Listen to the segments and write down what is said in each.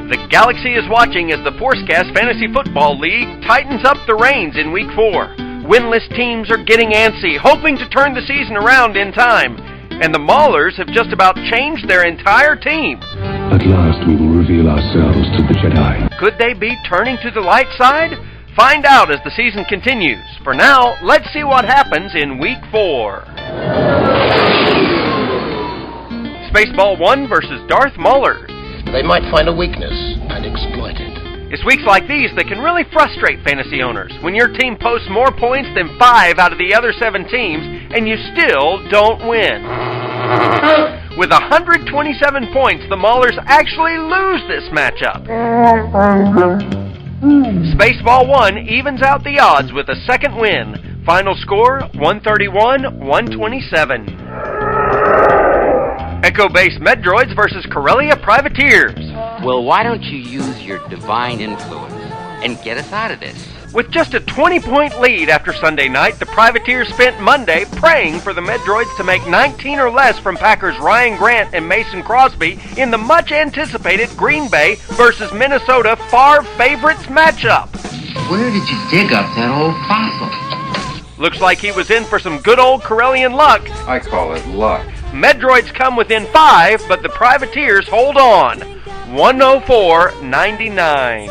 The galaxy is watching as the ForceCast Fantasy Football League tightens up the reins in Week 4. Winless teams are getting antsy, hoping to turn the season around in time. And the Maulers have just about changed their entire team. At last we will reveal ourselves to the Jedi. Could they be turning to the light side? Find out as the season continues. For now, let's see what happens in Week 4. Spaceball 1 versus Darth Mauler. They might find a weakness and exploit it. It's weeks like these that can really frustrate fantasy owners, when your team posts more points than 5 out of the other 7 teams, and you still don't win. With 127 points, the Maulers actually lose this matchup. Spaceball 1 evens out the odds with a second win. Final score, 131-127. Echo-based Medroids versus Corellia Privateers. Well, why don't you use your divine influence and get us out of this? With just a 20-point lead after Sunday night, the Privateers spent Monday praying for the Medroids to make 19 or less from Packers Ryan Grant and Mason Crosby in the much-anticipated Green Bay versus Minnesota far favorites matchup. Where did you dig up that old fossil? Looks like he was in for some good old Corellian luck. I call it luck. Medroids come within 5, but the Privateers hold on. 104-99.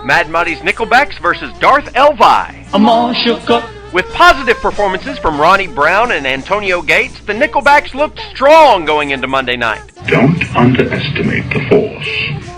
Mad Muddy's Nickelbacks versus Darth Elvi. I'm all shook up. With positive performances from Ronnie Brown and Antonio Gates, the Nickelbacks looked strong going into Monday night. Don't underestimate the Force.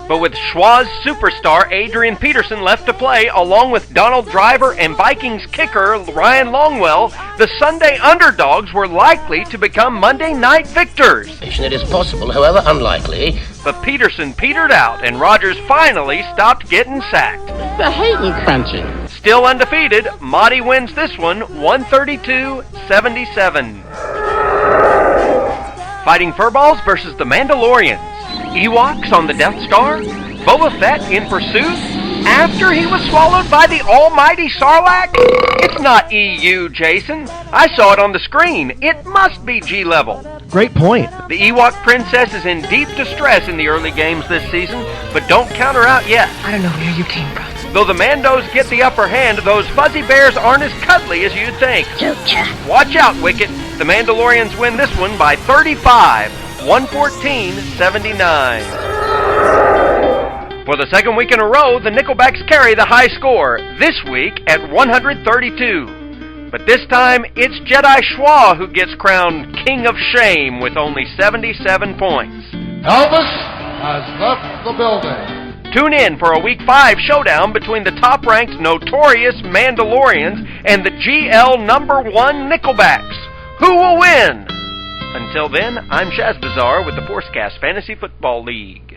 But with Schwa's superstar Adrian Peterson left to play, along with Donald Driver and Vikings kicker Ryan Longwell, the Sunday underdogs were likely to become Monday night victors. It is possible, however unlikely. But Peterson petered out, and Rodgers finally stopped getting sacked. The hating crunching. Still undefeated, Mahdi wins this one, 132-77. Fighting Furballs versus the Mandalorians. Ewoks on the Death Star? Boba Fett in pursuit? After he was swallowed by the almighty Sarlaac? It's not EU, Jason. I saw it on the screen. It must be G-level. Great point. The Ewok princess is in deep distress in the early games this season, but don't count her out yet. I don't know where you came from. Though the Mandos get the upper hand, those fuzzy bears aren't as cuddly as you'd think. Watch out, Wicket. The Mandalorians win this one by 35, 114-79. For the second week in a row, the Nickelbacks carry the high score, this week at 132. But this time, it's Jedi Schwa who gets crowned King of Shame with only 77 points. Elvis has left the building. Tune in for a Week 5 showdown between the top-ranked Notorious Mandalorians and the GL number 1 Nickelbacks. Who will win? Until then, I'm Shaz Bazaar with the ForceCast Fantasy Football League.